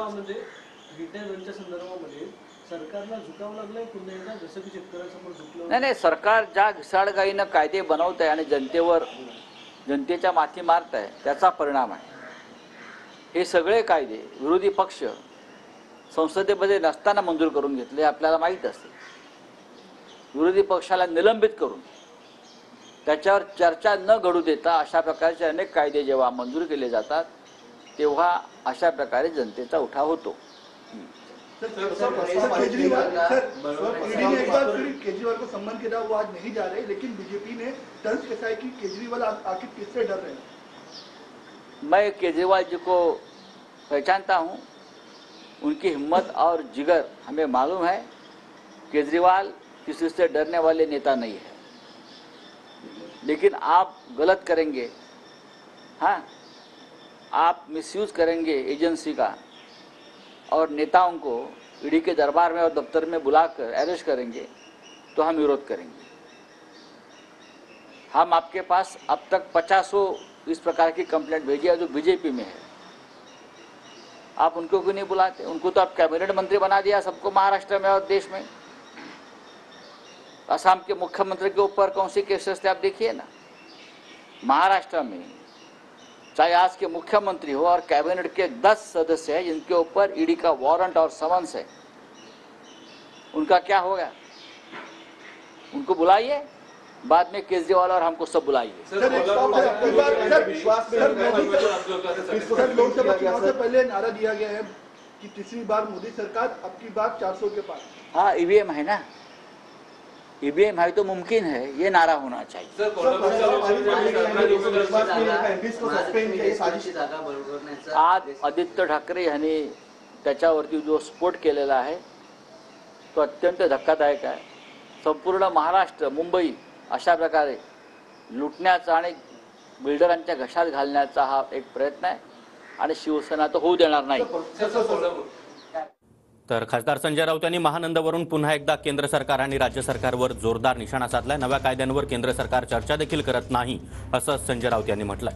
संदर्भामध्ये रिटायरमेंटच्या संदर्भामध्ये सरकारला झुकावं लागलंय पुन्हा एकदा, जसं की शेतकऱ्यांसमोर झुकलं? नाही, सरकार ज्या घिसाडगाईनं कायदे बनवत आहे आणि जनतेवर जनतेच्या माथी मारत आहे त्याचा परिणाम आहे। हे सगळे कायदे विरोधी पक्ष संसदेमध्ये नसताना मंजूर करून घेतले, आपल्याला माहीत असते। विरोधी पक्षाला निलंबित करून त्याच्यावर चर्चा न घडू देता अशा प्रकारचे अनेक कायदे जेव्हा मंजूर केले जातात तेव्हा अशा प्रकारे जनतेचा उठाव होतो। केजरीवाल को सम्मान किया, वो आज नहीं जा रहे, लेकिन बीजेपी ने तंज कैसा है कि केजरीवाल आखिर किससे डर रहे हैं? मैं केजरीवाल जी को पहचानता हूं, उनकी हिम्मत और जिगर हमें मालूम है। केजरीवाल किसी से डरने वाले नेता नहीं है, लेकिन आप गलत करेंगे, हाँ, आप मिसयूज करेंगे एजेंसी का और नेताओं को ईडी के दरबार में और दफ्तर में बुलाकर अरेस्ट करेंगे तो हम विरोध करेंगे। हम आपके पास अब तक 50 इस प्रकार की कंप्लेंट भेजी है जो बीजेपी में है, आप उनको क्यों नहीं बुलाते? उनको तो आप कैबिनेट मंत्री बना दिया सबको महाराष्ट्र में और देश में। असम के मुख्यमंत्री के ऊपर कौन सी केसेस थे आप देखिए ना। महाराष्ट्र में चाहे आज के मुख्यमंत्री हो और कैबिनेट के 10 सदस्य हैं जिनके ऊपर ईडी का वारंट और समन्स है, उनका क्या होगा? उनको बुलाइए, बाद में केजरीवाल और हमको सब बुलाइए। लोकसभा चुनाव से पहले नारा दिया गया है कि तीसरी बार मोदी सरकार, अब की बार 400 के पार। हाँ, ईवीएम है ना, ईवीएम है तो मुमकिन है, ये नारा होना चाहिए। आज आदित्य ठाकरे यांनी त्याच्यावरती जो स्फोट केलेला आहे तो अत्यंत धक्कादायक आहे। संपूर्ण महाराष्ट्र, मुंबई अशा प्रकारे लुटण्याचा आणि बिल्डरांच्या घशात घालण्याचा हा एक प्रयत्न आहे आणि शिवसेना तो होऊ देणार नाही। तर खासदार संजय राऊत यांनी महानंदवरून पुन्हा एकदा केंद्र सरकार आणि राज्य सरकारवर जोरदार निशाणा साधलाय। नव्या कायद्यांवर केंद्र सरकार चर्चा देखील करत नाही असं संजय राऊत यांनी म्हटलंय।